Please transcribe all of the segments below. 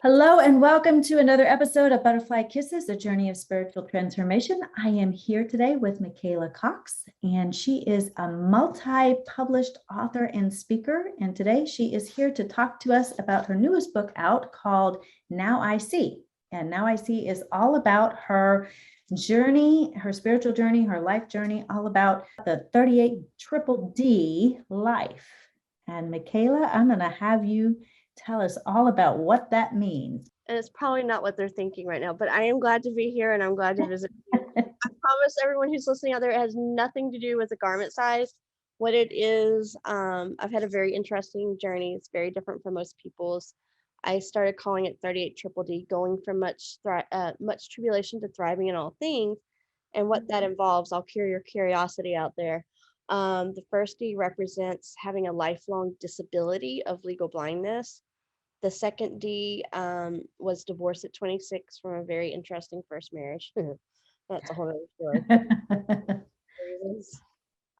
Hello and welcome to another episode of Butterfly Kisses, a journey of spiritual transformation. I am here today with Michaela Cox, and she is a multi-published author and speaker. And today she is here to talk to us about her newest book out called Now I See. And Now I See is all about her journey, her spiritual journey, her life journey, all about the 38 triple D life. And Michaela, I'm going to have you tell us all about what that means. And it's probably not what they're thinking right now, but I am glad to be here and I'm glad to visit you. I promise everyone who's listening out there, it has nothing to do with the garment size. What it is, I've had a very interesting journey. It's very different from most people's. I started calling it 38 triple D, going from much tribulation to thriving in all things. And what that involves, I'll cure your curiosity out there. The first D represents having a lifelong disability of legal blindness. The second D was divorced at 26 from a very interesting first marriage. That's a whole other story.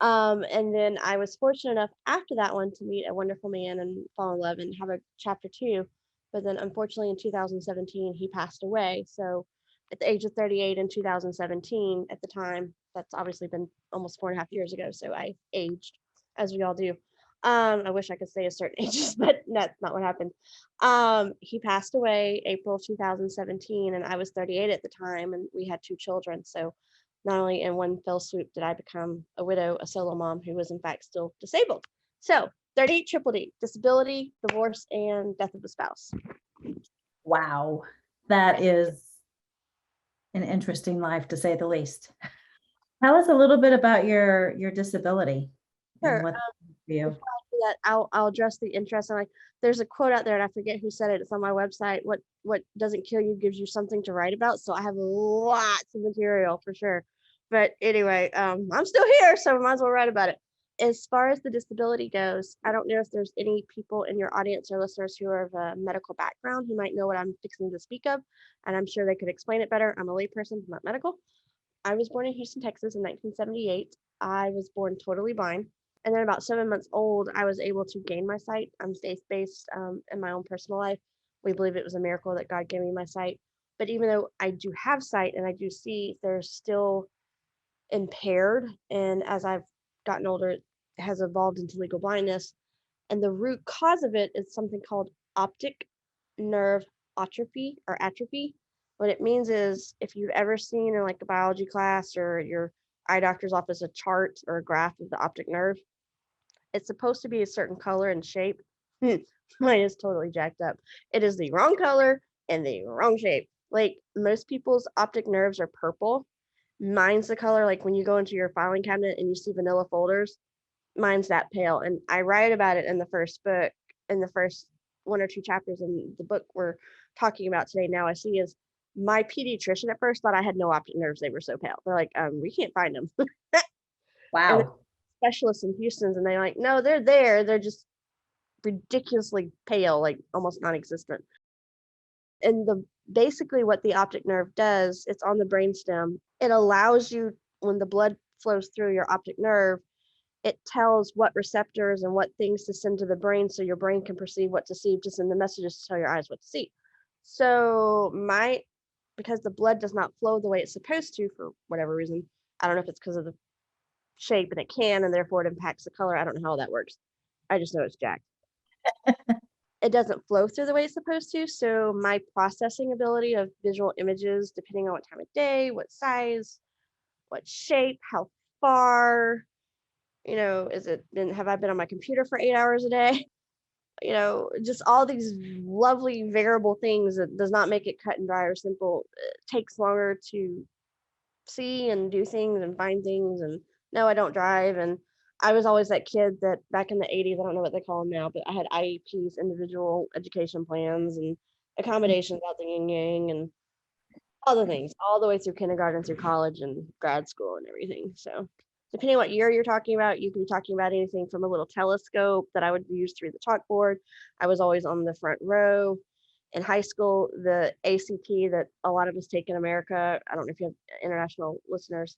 And then I was fortunate enough after that one to meet a wonderful man and fall in love and have a chapter 2. But then unfortunately in 2017, he passed away. So at the age of 38 in 2017, at the time, that's obviously been almost 4.5 years ago. So I aged, as we all do. I wish I could say a certain ages, but that's not what happened. He passed away April of 2017, and I was 38 at the time, and we had 2 children. So not only in one fell swoop did I become a widow, a solo mom who was in fact still disabled. So 38 triple D, disability, divorce, and death of a spouse. Wow, that is an interesting life to say the least. Tell us a little bit about your disability. Sure. And what for you. That I'll address the interest. And there's a quote out there, and I forget who said it. It's on my website. What doesn't kill you gives you something to write about. So I have lots of material for sure. But anyway, I'm still here, so we might as well write about it. As far as the disability goes, I don't know if there's any people in your audience or listeners who are of a medical background who might know what I'm fixing to speak of, and I'm sure they could explain it better. I'm a layperson, not medical. I was born in Houston, Texas in 1978. I was born totally blind. And then about 7 months old, I was able to gain my sight. I'm faith-based in my own personal life. We believe it was a miracle that God gave me my sight. But even though I do have sight and I do see, there's still impaired. And as I've gotten older, it has evolved into legal blindness. And the root cause of it is something called optic nerve atrophy or atrophy. What it means is if you've ever seen in like a biology class or your eye doctor's office a chart or a graph of the optic nerve, it's supposed to be a certain color and shape. Mine is totally jacked up. It is the wrong color and the wrong shape. Like most people's optic nerves are purple. Mine's the color like when you go into your filing cabinet and you see vanilla folders. Mine's that pale. And I write about it in the first book, in the first 1 or 2 chapters in the book we're talking about today. Now I see is my pediatrician at first thought I had no optic nerves. They were so pale. They're like, we can't find them. Wow. Specialists in Houston's and they're like, no, they're there. They're just ridiculously pale, like almost non-existent. And basically what the optic nerve does, it's on the brainstem. It allows you, when the blood flows through your optic nerve, it tells what receptors and what things to send to the brain so your brain can perceive what to see, to send the messages to tell your eyes what to see. So because the blood does not flow the way it's supposed to for whatever reason, I don't know if it's because of the shape and it can, and therefore it impacts the color. I don't know how that works. I just know it's jacked. It doesn't flow through the way it's supposed to. So my processing ability of visual images, depending on what time of day, what size, what shape, how far, have I been on my computer for 8 hours a day? Just all these lovely variable things that does not make it cut and dry or simple. It takes longer to see and do things and find things. And no, I don't drive. And I was always that kid that back in the 80s, I don't know what they call them now, but I had IEPs, individual education plans, and accommodations out the yin yang and all the things, all the way through kindergarten through college and grad school and everything. So depending on what year you're talking about, you can be talking about anything from a little telescope that I would use to read the chalkboard. I was always on the front row. In high school, the ACT that a lot of us take in America, I don't know if you have international listeners,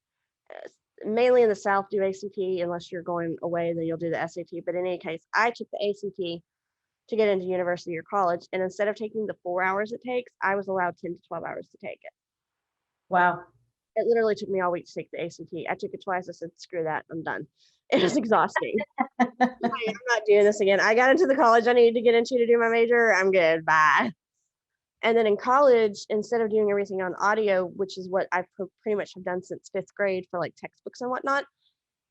mainly in the South do ACT, unless you're going away, then you'll do the SAT. But in any case, I took the ACT to get into university or college. And instead of taking the 4 hours it takes, I was allowed 10 to 12 hours to take it. Wow. It literally took me all week to take the ACT. I took it twice. I said, screw that. I'm done. It was exhausting. I'm not doing this again. I got into the college I needed to get into to do my major. I'm good. Bye. And then in college, instead of doing everything on audio, which is what I pretty much have done since 5th grade for like textbooks and whatnot,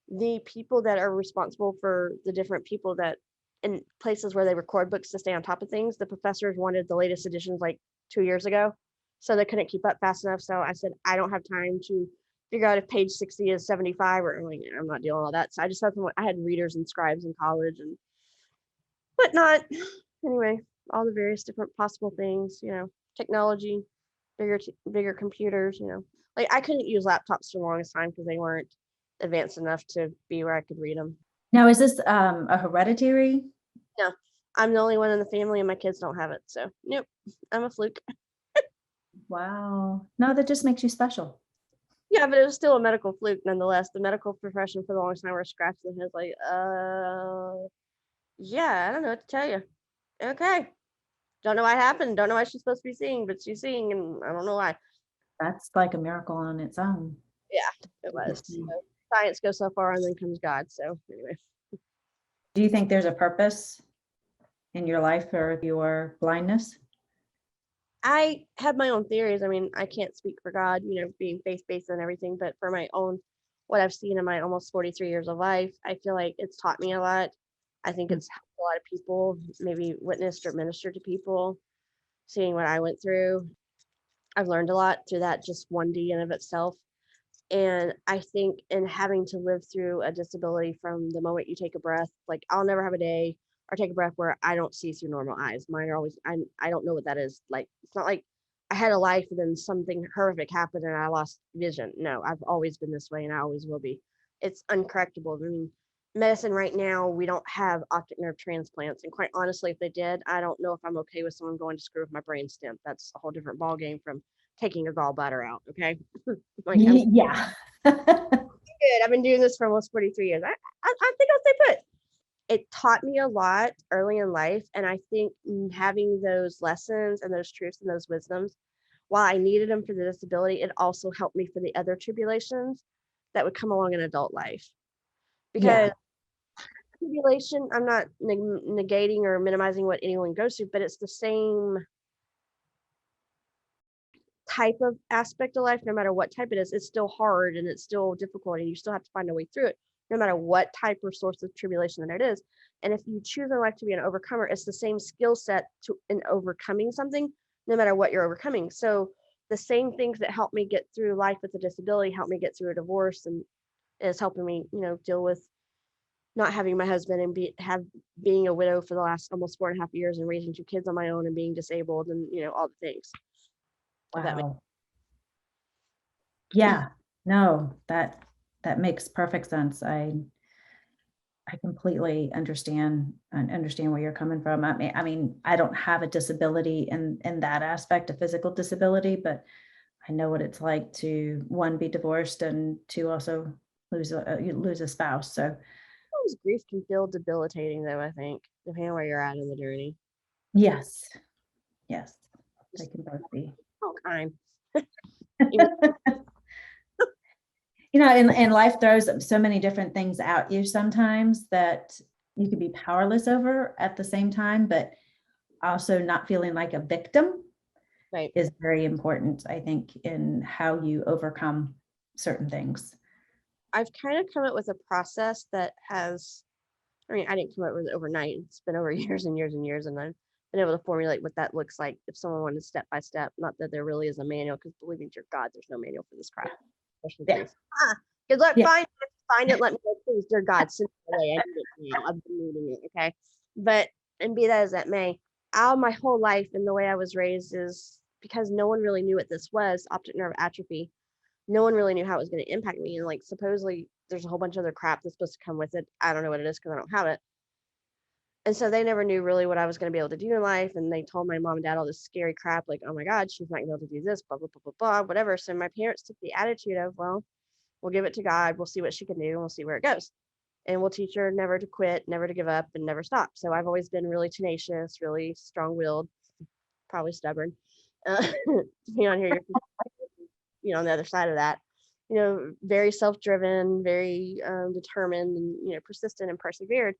the people that are responsible for the different people that in places where they record books to stay on top of things, the professors wanted the latest editions like 2 years ago. So they couldn't keep up fast enough. So I said, I don't have time to figure out if page 60 is 75 or like, I'm not dealing with all that. So I just had I had readers and scribes in college and whatnot. Anyway, all the various different possible things, technology, bigger computers, like I couldn't use laptops for the longest time because they weren't advanced enough to be where I could read them. Now, is this a hereditary? No, I'm the only one in the family and my kids don't have it. So nope, I'm a fluke. Wow. No, that just makes you special. Yeah, but it was still a medical fluke nonetheless. The medical profession for the longest time were scratching their heads like, yeah, I don't know what to tell you. Okay. Don't know what happened. Don't know why she's supposed to be seeing, but she's seeing and I don't know why. That's like a miracle on its own. Yeah, it was. So science goes so far and then comes God. So anyway. Do you think there's a purpose in your life for your blindness? I have my own theories. I mean, I can't speak for God, being faith-based and everything, but for my own, what I've seen in my almost 43 years of life, I feel like it's taught me a lot. I think it's helped a lot of people, maybe witnessed or ministered to people, seeing what I went through. I've learned a lot through that, just 1D in of itself. And I think in having to live through a disability from the moment you take a breath, like I'll never have a day or take a breath where I don't see through normal eyes. Mine are always, I don't know what that is. Like, it's not like I had a life and then something horrific happened and I lost vision. No, I've always been this way and I always will be. It's uncorrectable. I mean, medicine right now, we don't have optic nerve transplants. And quite honestly, if they did, I don't know if I'm okay with someone going to screw with my brain stem. That's a whole different ballgame from taking a gallbladder out. Okay. Like, Yeah. good. I've been doing this for almost 43 years. I think I'll stay put. It taught me a lot early in life. And I think having those lessons and those truths and those wisdoms, while I needed them for the disability, it also helped me for the other tribulations that would come along in adult life. Because tribulation, I'm not negating or minimizing what anyone goes through, but it's the same type of aspect of life. No matter what type it is, it's still hard and it's still difficult and you still have to find a way through it, no matter what type or source of tribulation that it is. And if you choose in life to be an overcomer, it's the same skill set in overcoming something, no matter what you're overcoming. So the same things that help me get through life with a disability help me get through a divorce, and is helping me deal with not having my husband and being a widow for the last almost 4.5 years and raising 2 kids on my own and being disabled and all the things. Wow. Yeah, no, that makes perfect sense. I completely understand where you're coming from. I mean, I don't have a disability in that aspect, a physical disability, but I know what it's like to, one, be divorced, and two, also lose a spouse. So Sometimes grief can feel debilitating, though, I think, depending on where you're at in the journey. yes, they can both be. All kind. And life throws so many different things at you sometimes that you can be powerless over at the same time, but also not feeling like a victim is very important, I think, in how you overcome certain things. I've kind of come up with a process that has, I didn't come up with it overnight. It's been over years and years and years, and I've been able to formulate what that looks like if someone wanted step by step. Not that there really is a manual, because believe me, dear God, there's no manual for this crap. Good luck, find it, let me know, please, dear God, send it away. I need it now. I've been needing it, okay? But, and be that as that may, my whole life and the way I was raised is because no one really knew what this was, optic nerve atrophy. No one really knew how it was going to impact me. And like, supposedly there's a whole bunch of other crap that's supposed to come with it. I don't know what it is because I don't have it. And so they never knew really what I was going to be able to do in life. And they told my mom and dad all this scary crap, like, oh my God, she's not going to be able to do this, blah, blah, blah, blah, blah, whatever. So my parents took the attitude of, well, we'll give it to God. We'll see what she can do and we'll see where it goes. and we'll teach her never to quit, never to give up, and never stop. So I've always been really tenacious, really strong-willed, probably stubborn. Depending on here, on the other side of that, very self-driven, very determined, and persistent and persevered.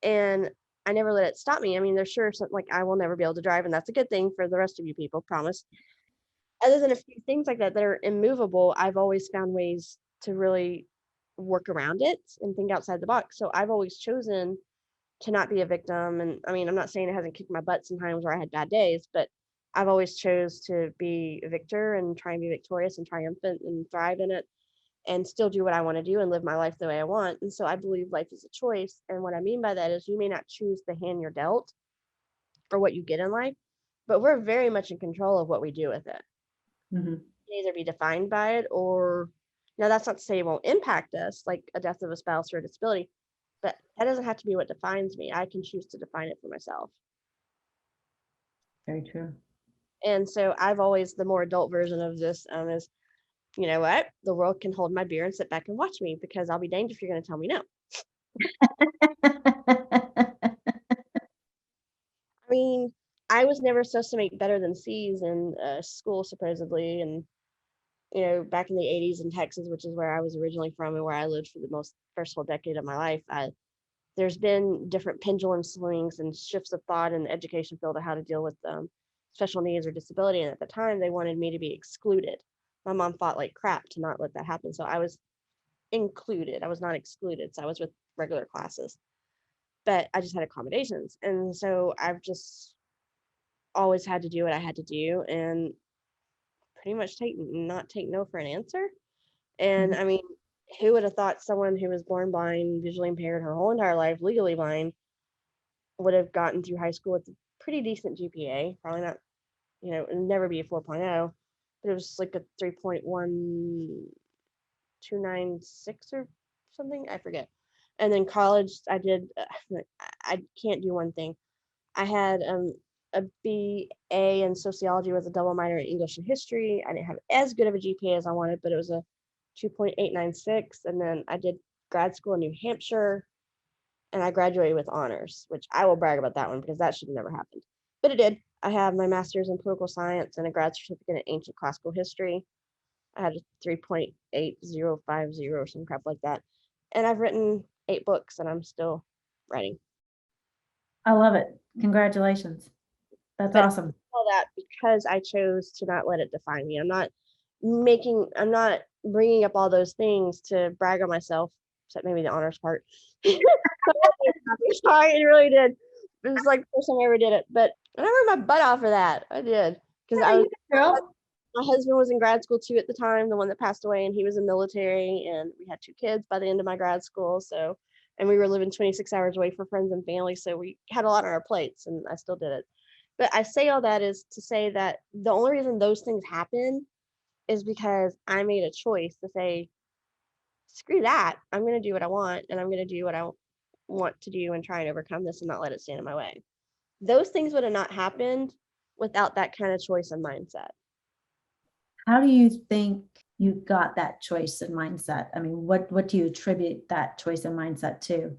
And I never let it stop me. I mean, there's sure something like I will never be able to drive, and that's a good thing for the rest of you people, promise. Other than a few things like that are immovable, I've always found ways to really work around it and think outside the box. So I've always chosen to not be a victim. And I mean, I'm not saying it hasn't kicked my butt sometimes where I had bad days, but I've always chose to be a victor and try and be victorious and triumphant and thrive in it and still do what I want to do and live my life the way I want. And so I believe life is a choice. And what I mean by that is you may not choose the hand you're dealt or what you get in life, but we're very much in control of what we do with it. Mm-hmm. It can either be defined by it or, now that's not to say it won't impact us, like a death of a spouse or a disability, but that doesn't have to be what defines me. I can choose to define it for myself. Very true. And so I've always, the more adult version of this is, you know what? The world can hold my beer and sit back and watch me because I'll be danged if you're going to tell me no. I mean, I was never supposed to make better than C's in school, supposedly. And, back in the 80s in Texas, which is where I was originally from and where I lived for the first whole decade of my life, there's been different pendulum swings and shifts of thought in the education field of how to deal with special needs or disability. And at the time, they wanted me to be excluded. My mom fought like crap to not let that happen. So I was included. I was not excluded. So I was with regular classes, but I just had accommodations. And so I've just always had to do what I had to do and pretty much not take no for an answer. And Mhm. I mean, who would have thought someone who was born blind, visually impaired her whole entire life, legally blind, would have gotten through high school with a pretty decent GPA, probably not, it'd never be a 4.0, but it was like a 3.1296 or something, I forget. And then college, I did, I can't do one thing. I had a BA in sociology with a double minor in English and history. I didn't have as good of a GPA as I wanted, but it was a 2.896. And then I did grad school in New Hampshire and I graduated with honors, which I will brag about that one because that should have never happened. But it did. I have my master's in political science and a grad certificate in ancient classical history. I had a 3.8050 or some crap like that. And I've written 8 books and I'm still writing. I love it. Congratulations. That's But awesome. all that because I chose to not let it define me. I'm not bringing up all those things to brag on myself, except maybe the honors part. Sorry, it really did. It was like the first time I ever did it, but I worked my butt off for that. I did because my husband was in grad school too at the time, the one that passed away, and he was in the military, and we had 2 kids by the end of my grad school. So, and we were living 26 hours away from friends and family, so we had a lot on our plates, and I still did it. But I say all that is to say that the only reason those things happen is because I made a choice to say, screw that. I'm going to do what I want, and I'm going to do what I want to do and try and overcome this and not let it stand in my way. Those things would have not happened without that kind of choice and mindset. How do you think you got that choice and mindset? I mean, what do you attribute that choice and mindset to?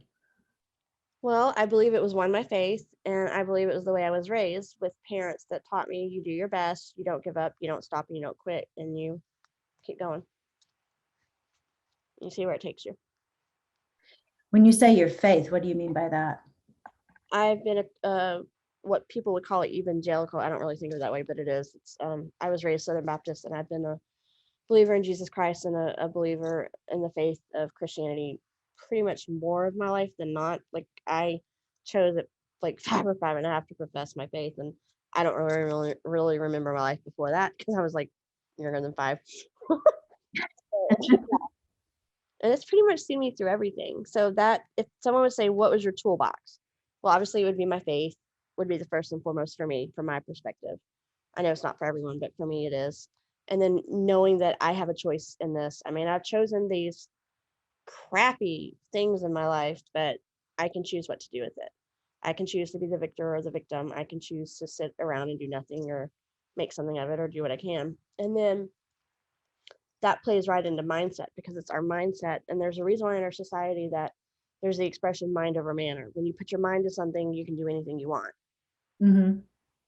Well, I believe it was my faith, and I believe it was the way I was raised with parents that taught me you do your best, you don't give up, you don't stop, and you don't quit, and you keep going. You see where it takes you. When you say your faith, what do you mean by that? I've been what people would call it evangelical. I don't really think of it that way, but it is. It's I was raised Southern Baptist, and I've been a believer in Jesus Christ and a believer in the faith of Christianity pretty much more of my life than not. Like I chose at like 5 or 5.5 to profess my faith, and I don't really remember my life before that because I was like younger than 5. And it's pretty much seen me through everything. So that if someone would say, what was your toolbox? Well, obviously it would be my faith, would be the first and foremost for me, from my perspective. I know it's not for everyone, but for me it is. And then knowing that I have a choice in this. I mean, I've chosen these crappy things in my life, but I can choose what to do with it. I can choose to be the victor or the victim. I can choose to sit around and do nothing or make something of it or do what I can. And then that plays right into mindset because it's our mindset. And there's a reason why in our society that there's the expression mind over matter. When you put your mind to something, you can do anything you want. Mm-hmm.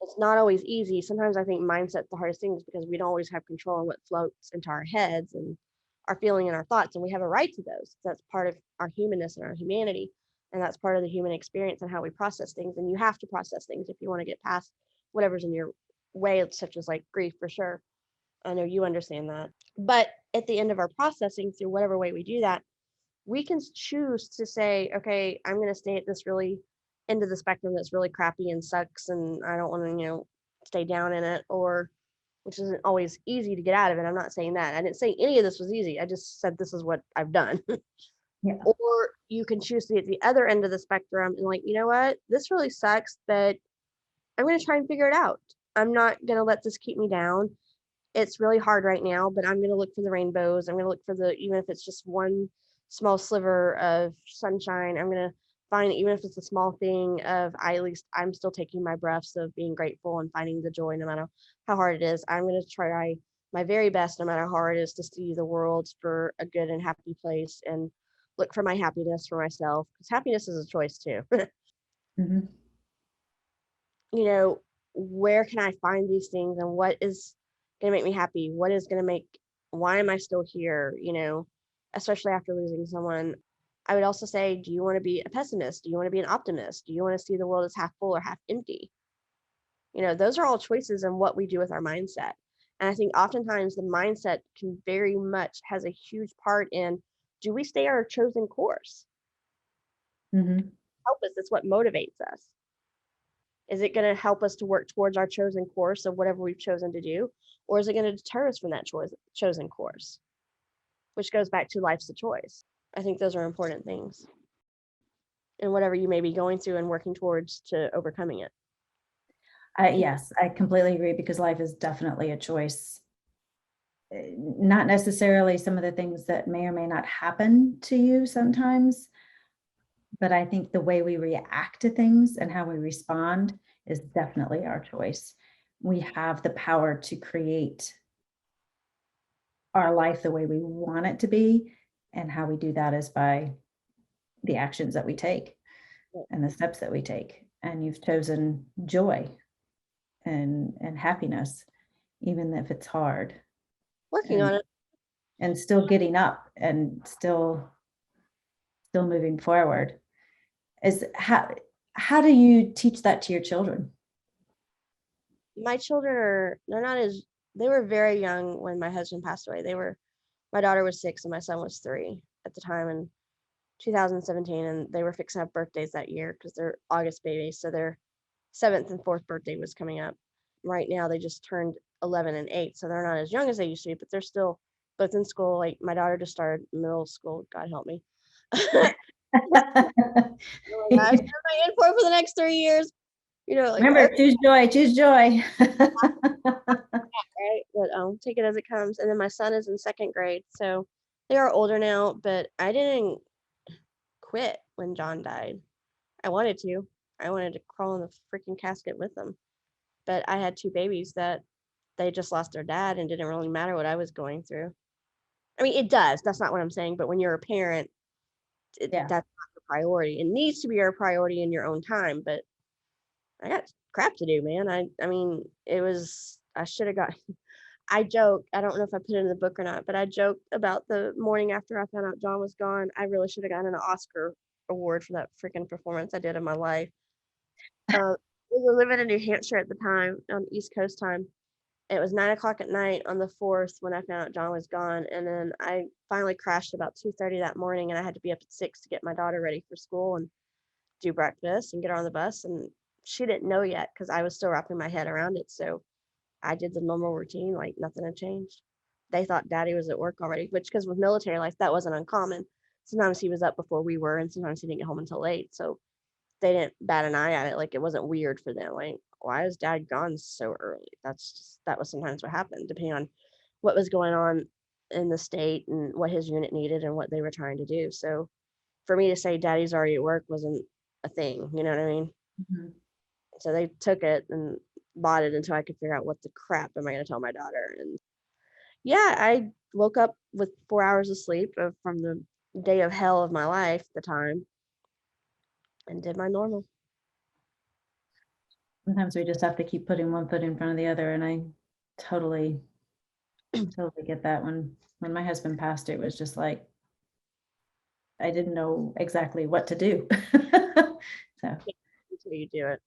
It's not always easy. Sometimes I think mindset's the hardest thing is because we don't always have control on what floats into our heads and our feeling and our thoughts, and we have a right to those. That's part of our humanness and our humanity, and that's part of the human experience and how we process things. And you have to process things if you want to get past whatever's in your way, such as like grief, for sure. I know you understand that. But at the end of our processing, through whatever way we do that, we can choose to say, okay, I'm going to stay at this really end of the spectrum that's really crappy and sucks, and I don't want to, stay down in it, or which isn't always easy to get out of it. I'm not saying that. I didn't say any of this was easy. I just said this is what I've done. Yeah. Or you can choose to be at the other end of the spectrum and like, you know what, this really sucks, but I'm going to try and figure it out. I'm not going to let this keep me down. It's really hard right now, but I'm going to look for the rainbows. I'm going to look for even if it's just one small sliver of sunshine, I'm going to find, even if it's a small thing of, at least I'm still taking my breaths of being grateful and finding the joy no matter how hard it is. I'm going to try my very best, no matter how hard it is, to see the world for a good and happy place and look for my happiness for myself, because happiness is a choice too. Mm-hmm. Where can I find these things, and what is going to make me happy? What is going to why am I still here? Especially after losing someone. I would also say, do you want to be a pessimist? Do you want to be an optimist? Do you want to see the world as half full or half empty? Those are all choices in what we do with our mindset. And I think oftentimes the mindset can very much has a huge part in, do we stay our chosen course? Mm-hmm. Help us. That's what motivates us. Is it going to help us to work towards our chosen course of whatever we've chosen to do? Or is it going to deter us from that chosen course? Which goes back to life's a choice. I think those are important things. And whatever you may be going through and working towards to overcoming it. Yes, I completely agree, because life is definitely a choice. Not necessarily some of the things that may or may not happen to you sometimes, but I think the way we react to things and how we respond is definitely our choice. We have the power to create our life the way we want it to be, and how we do that is by the actions that we take and the steps that we take. And you've chosen joy and happiness, even if it's hard. Working on it. And still getting up and still moving forward. Is how do you teach that to your children? My children they were very young when my husband passed away. My daughter was 6 and my son was 3 at the time in 2017, and they were fixing up birthdays that year because they're August babies. So their 7th and 4th birthday was coming up. Right now they just turned 11 and 8, so they're not as young as they used to be, but they're still both in school. Like my daughter just started middle school. God help me. Oh my gosh, what am I in for the next 3 years? Remember, choose joy. Right? But take it as it comes. And then my son is in 2nd grade, so they are older now. But I didn't quit when John died. I wanted to. I wanted to crawl in the freaking casket with them. But I had 2 babies that they just lost their dad, and didn't really matter what I was going through. I mean, it does. That's not what I'm saying. But when you're a parent, Yeah. that's not the priority. It needs to be your priority in your own time. But I got crap to do, man. I mean, I should have got. I joke. I don't know if I put it in the book or not, but I joked about the morning after I found out John was gone. I really should have gotten an Oscar award for that freaking performance I did in my life. We were living in New Hampshire at the time, on East Coast time. It was 9 o'clock at night on the 4th when I found out John was gone, and then I finally crashed about 2:30 that morning, and I had to be up at 6 to get my daughter ready for school and do breakfast and get her on the bus. And she didn't know yet because I was still wrapping my head around it. So I did the normal routine, like nothing had changed. They thought daddy was at work already, which, because with military life, that wasn't uncommon. Sometimes he was up before we were, and sometimes he didn't get home until late. So they didn't bat an eye at it. Like, it wasn't weird for them. Like, why is dad gone so early? That was sometimes what happened, depending on what was going on in the state and what his unit needed and what they were trying to do. So for me to say daddy's already at work wasn't a thing, you know what I mean? Mhm. So they took it and bought it until I could figure out what the crap am I going to tell my daughter. And yeah, I woke up with 4 hours of sleep from the day of hell of my life at the time. and did my normal. Sometimes we just have to keep putting one foot in front of the other. And I totally get that. When my husband passed, it was just like, I didn't know exactly what to do. So Until you do it.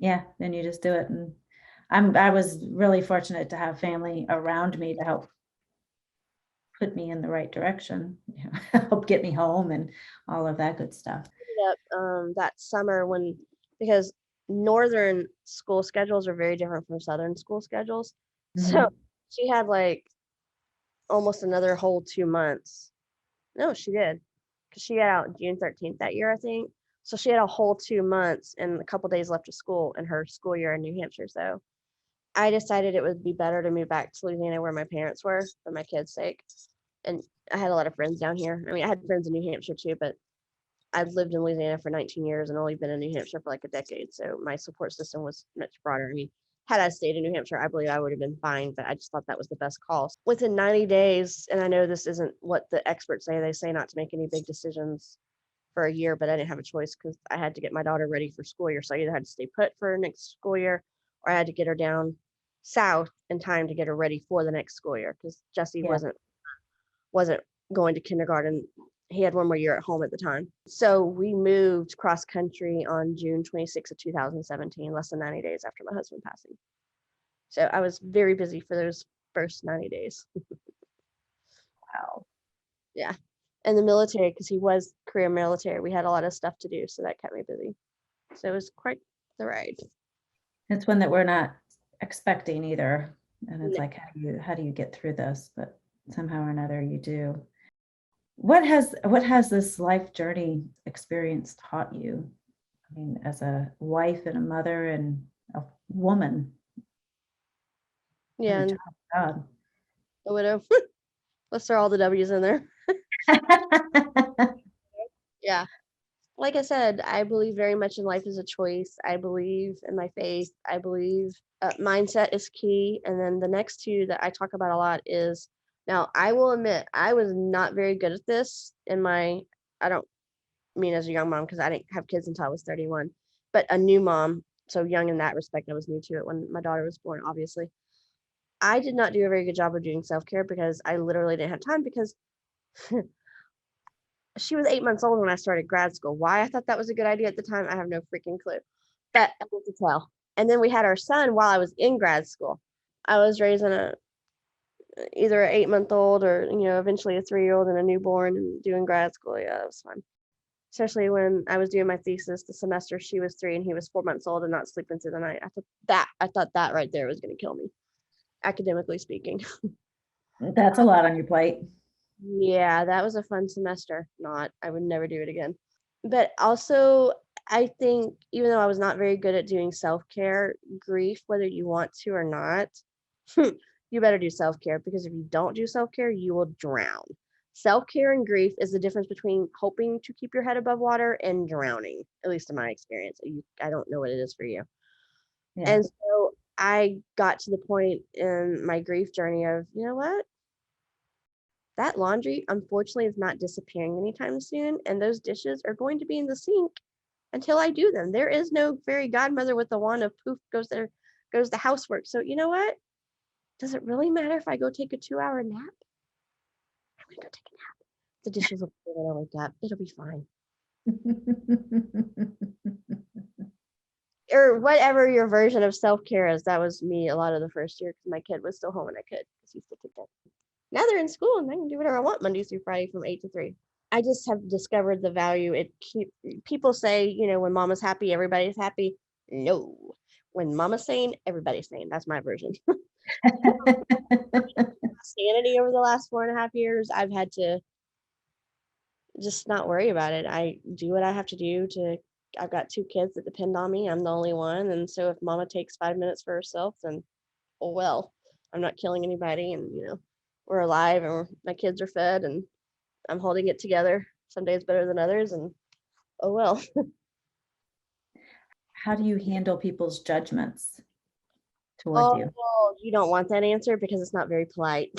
yeah, then you just do it. And I was really fortunate to have family around me to help put me in the right direction, help get me home and all of that good stuff. Up that summer because northern school schedules are very different from southern school schedules. So she had like almost another whole 2 months. No, she did, because she got out June 13th that year, I think. So she had a whole 2 months and a couple days left of school in her school year in New Hampshire. So I decided it would be better to move back to Louisiana where my parents were for my kids' sake. And I had a lot of friends down here. I mean, I had friends in New Hampshire too, but I've lived in Louisiana for 19 years and only been in New Hampshire for like a decade. So my support system was much broader. I mean, had I stayed in New Hampshire, I believe I would have been fine, but I just thought that was the best call. Within 90 days, and I know this isn't what the experts say, they say not to make any big decisions for a year, but I didn't have a choice because I had to get my daughter ready for school year. So I either had to stay put for next school year or I had to get her down south in time to get her ready for the next school year because Jesse wasn't going to kindergarten. He had one more year at home at the time. So we moved cross country on June 26th of 2017, less than 90 days after my husband passing. So I was very busy for those first 90 days. Wow. Yeah. And the military, because he was career military, we had a lot of stuff to do. So that kept me busy. So it was quite the ride. It's one that we're not expecting either. And it's No. like, how do you get through this? But somehow or another you do. What has this life journey experience taught you? I mean, as a wife and a mother and a woman. Yeah. And a And child of a widow. Let's throw all the W's in there. God. Yeah. Like I said, I believe very much in life as a choice. I believe in my faith. I believe mindset is key. And then the next two that I talk about a lot is, now I will admit I was not very good at this I don't mean as a young mom because I didn't have kids until I was 31, but a new mom. So young in that respect, I was new to it when my daughter was born, obviously. I did not do a very good job of doing self-care because I literally didn't have time because she was 8 months old when I started grad school. Why I thought that was a good idea at the time, I have no freaking clue. But I have to tell. And then we had our son while I was in grad school. I was raising either an 8-month-old or eventually a 3-year-old and a newborn and doing grad school. Yeah, that was fun. Especially when I was doing my thesis the semester she was 3 and he was 4 months old and not sleeping through the night. I thought that right there was going to kill me, academically speaking. That's a lot on your plate. Yeah, that was a fun semester. I would never do it again. But also, I think even though I was not very good at doing self-care, grief, whether you want to or not, you better do self-care because if you don't do self-care, you will drown. Self-care and grief is the difference between hoping to keep your head above water and drowning, at least in my experience. I don't know what it is for you. Yeah. And so I got to the point in my grief journey of, you know what? That laundry, unfortunately, is not disappearing anytime soon, and those dishes are going to be in the sink until I do them. There is no fairy godmother with the wand of poof goes the housework. So you know what? Does it really matter if I go take a 2-hour nap? I'm gonna go take a nap. The dishes will be when I wake up. It'll be fine. Or whatever your version of self-care is. That was me a lot of the first year because my kid was still home and I could because he still took that. Now they're in school and I can do whatever I want Monday through Friday from 8 to 3. I just have discovered the value. People say, when mama's happy, everybody's happy. No. When mama's sane, everybody's sane. That's my version. Sanity over the last 4.5 years, I've had to just not worry about it. I do what I have to do I've got 2 kids that depend on me. I'm the only one. And so if mama takes 5 minutes for herself, then, oh well, I'm not killing anybody. And, we're alive and my kids are fed and I'm holding it together. Some days better than others. And oh well. How do you handle people's judgments towards you? Oh, you don't want that answer because it's not very polite.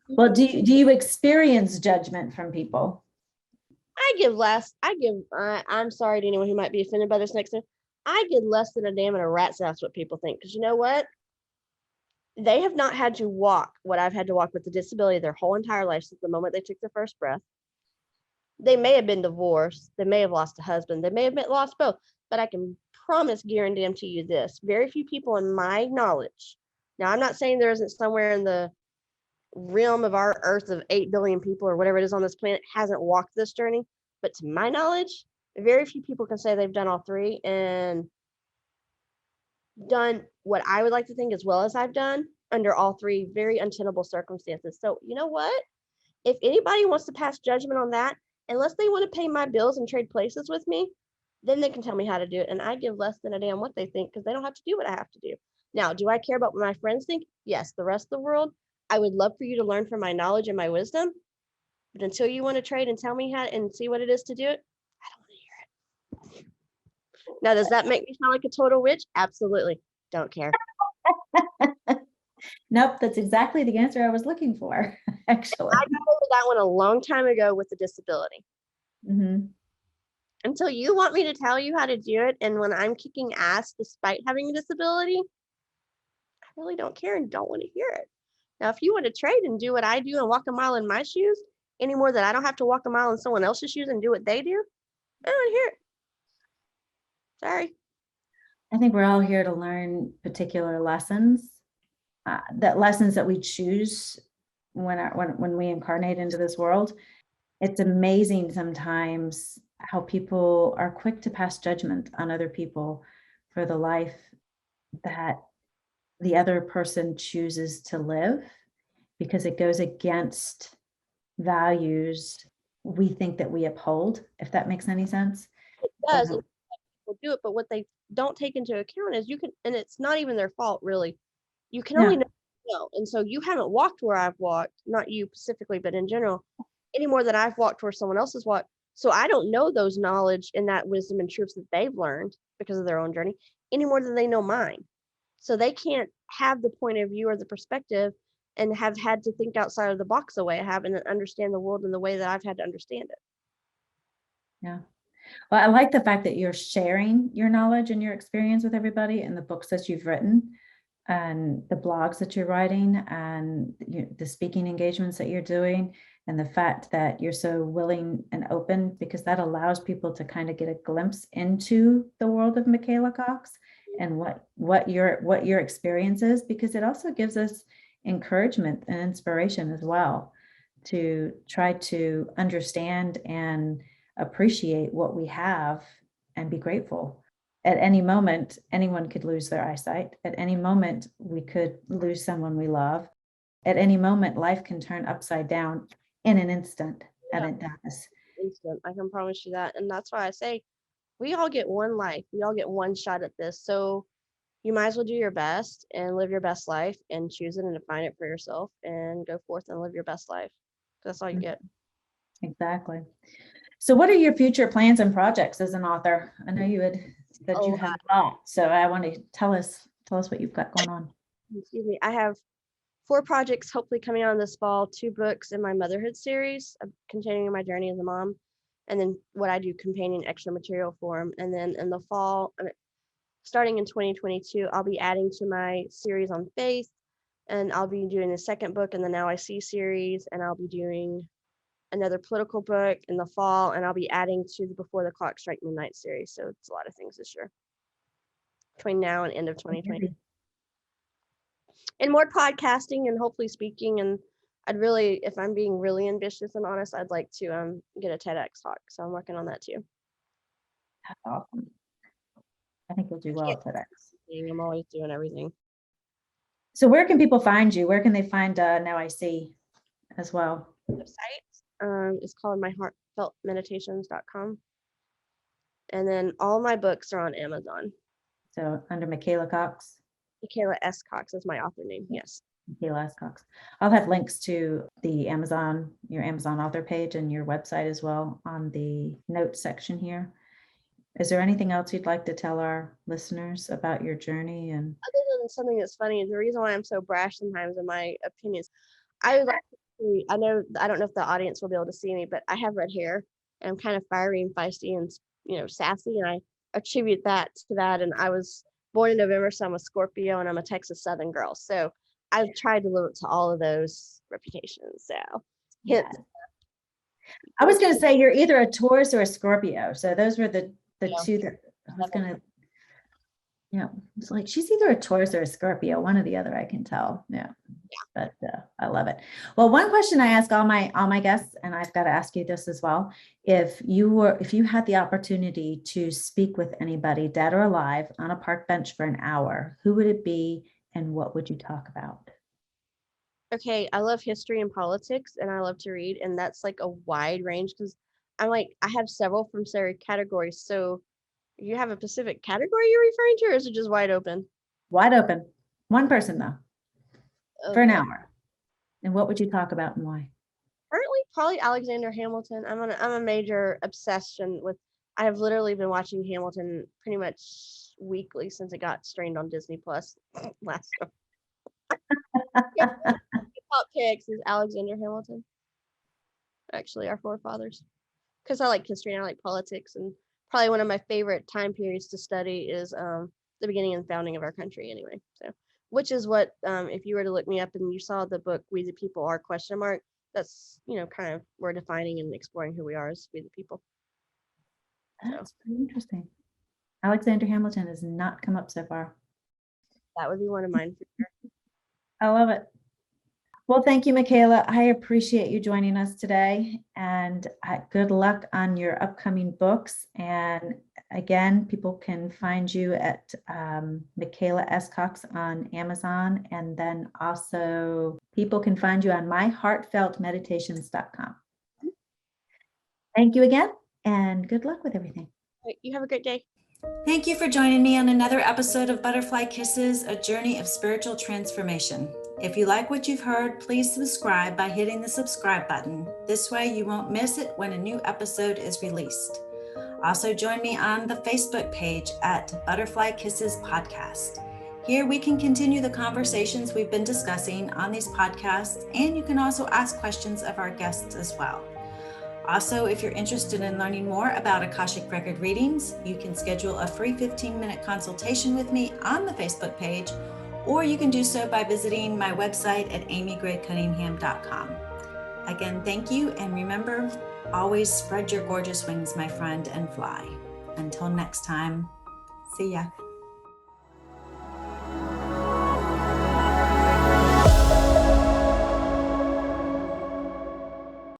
Well, do you experience judgment from people? I give less. I'm sorry to anyone who might be offended by this next thing. I give less than a damn and a rat's ass what people think. Because you know what? They have not had to walk what I've had to walk with the disability their whole entire life since the moment they took their first breath. They may have been divorced. They may have lost a husband. They may have lost both. But I can promise, guarantee you this: very few people in my knowledge. Now, I'm not saying there isn't somewhere in the realm of our Earth of 8 billion people or whatever it is on this planet hasn't walked this journey. But to my knowledge, very few people can say they've done all three and done what I would like to think as well as I've done under all three very untenable circumstances. So, you know what? If anybody wants to pass judgment on that, unless they want to pay my bills and trade places with me, then they can tell me how to do it. And I give less than a damn what they think because they don't have to do what I have to do. Now, do I care about what my friends think? Yes. The rest of the world, I would love for you to learn from my knowledge and my wisdom. But until you want to trade and tell me how and see what it is to do it, I don't want to hear it. Now, does that make me sound like a total witch? Absolutely. Don't care. Nope, that's exactly the answer I was looking for, actually. I got over that one a long time ago with the disability. Mm-hmm. Until you want me to tell you how to do it, and when I'm kicking ass despite having a disability, I really don't care and don't want to hear it. Now, if you want to trade and do what I do and walk a mile in my shoes, any more that I don't have to walk a mile in someone else's shoes and do what they do, I don't want to hear it. Sorry. I think we're all here to learn particular lessons, that lessons that we choose when we incarnate into this world. It's amazing sometimes how people are quick to pass judgment on other people for the life that the other person chooses to live, because it goes against values we think that we uphold, if that makes any sense. It does. And people do it, but what they don't take into account is you can, and it's not even their fault really. You can only know. And so you haven't walked where I've walked, not you specifically, but in general, any more than I've walked where someone else has walked. So I don't know those knowledge and that wisdom and truths that they've learned because of their own journey any more than they know mine. So they can't have the point of view or the perspective and have had to think outside of the box the way I have and understand the world in the way that I've had to understand it. Yeah. Well, I like the fact that you're sharing your knowledge and your experience with everybody, and the books that you've written and the blogs that you're writing and the speaking engagements that you're doing, and the fact that you're so willing and open, because that allows people to kind of get a glimpse into the world of Michaela Cox and what your experience is, because it also gives us encouragement and inspiration as well to try to understand and appreciate what we have and be grateful. At any moment, anyone could lose their eyesight. At any moment, we could lose someone we love. At any moment, life can turn upside down in an instant, and it does. Instant. I can promise you that. And that's why I say we all get one life. We all get one shot at this. So you might as well do your best and live your best life and choose it and define it for yourself and go forth and live your best life. That's all you get. Exactly. So what are your future plans and projects as an author? I know you had said you had a lot, so I want to tell us what you've got going on. Excuse me. I have 4 projects hopefully coming out this fall, 2 books in my motherhood series, continuing my journey as a mom, and then what I do companion extra material for them. And then in the fall, starting in 2022, I'll be adding to my series on faith, and I'll be doing the second book in the Now I See series, and I'll be doing another political book in the fall, and I'll be adding to the Before the Clock Strike Midnight series. So it's a lot of things this year between now and end of 2020. And more podcasting and hopefully speaking. And I'd really, if I'm being really ambitious and honest, I'd like to get a TEDx talk. So I'm working on that too. That's awesome. I think you'll do well at TEDx. I'm always doing everything. So where can people find you? Where can they find Now I See as well? Website is called myheartfeltmeditations.com. And then all my books are on Amazon. So under Michaela Cox? Michaela S. Cox is my author name, yes. Michaela S. Cox. I'll have links to the Amazon, your Amazon author page and your website as well on the notes section here. Is there anything else you'd like to tell our listeners about your journey? And other than something that's funny, the reason why I'm so brash sometimes in my opinions, I would like to I know, I don't know if the audience will be able to see me, but I have red hair and I'm kind of fiery and feisty and, sassy. And I attribute that to that. And I was born in November, so I'm a Scorpio and I'm a Texas Southern girl. So I've tried to live up to all of those reputations. So hence, Yes. I was going to say you're either a Taurus or a Scorpio. So those were the Yeah. two that I was going to, it's like she's either a Taurus or a Scorpio, one or the other, I can tell. Yeah. But I love it. Well, one question I ask all my guests, and I've got to ask you this as well. If you had the opportunity to speak with anybody, dead or alive, on a park bench for an hour, who would it be and what would you talk about? okay, I love history and politics and I love to read. And that's like a wide range because I have several from certain categories. So you have a specific category you're referring to, or is it just wide open? Wide open. One person though, for an Okay. hour. And what would you talk about and why? Currently, probably Alexander Hamilton. I'm a major obsession with. I have literally been watching Hamilton pretty much weekly since it got streamed on Disney Plus last. Yeah, top picks is Alexander Hamilton. Actually, our forefathers, because I like history and I like politics, and probably one of my favorite time periods to study is the beginning and founding of our country. Anyway, so which is what if you were to look me up and you saw the book "We the People Are?" ? That's kind of we're defining and exploring who we are as we the people. That's pretty interesting. Alexander Hamilton has not come up so far. That would be one of mine for sure. I love it. Well, thank you, Michaela. I appreciate you joining us today, and good luck on your upcoming books. And again, people can find you at Michaela S. Cox on Amazon, and then also people can find you on myheartfeltmeditations.com. Thank you again, and good luck with everything. Right, you have a great day. Thank you for joining me on another episode of Butterfly Kisses, a journey of spiritual transformation. If you like what you've heard, please subscribe by hitting the subscribe button. This way you won't miss it when a new episode is released. Also join me on the Facebook page at Butterfly Kisses Podcast. Here we can continue the conversations we've been discussing on these podcasts, and you can also ask questions of our guests as well. Also, if you're interested in learning more about Akashic Record readings, you can schedule a free 15-minute consultation with me on the Facebook page, or you can do so by visiting my website at amygray-cunningham.com. Again, thank you, and remember, always spread your gorgeous wings, my friend, and fly. Until next time, see ya.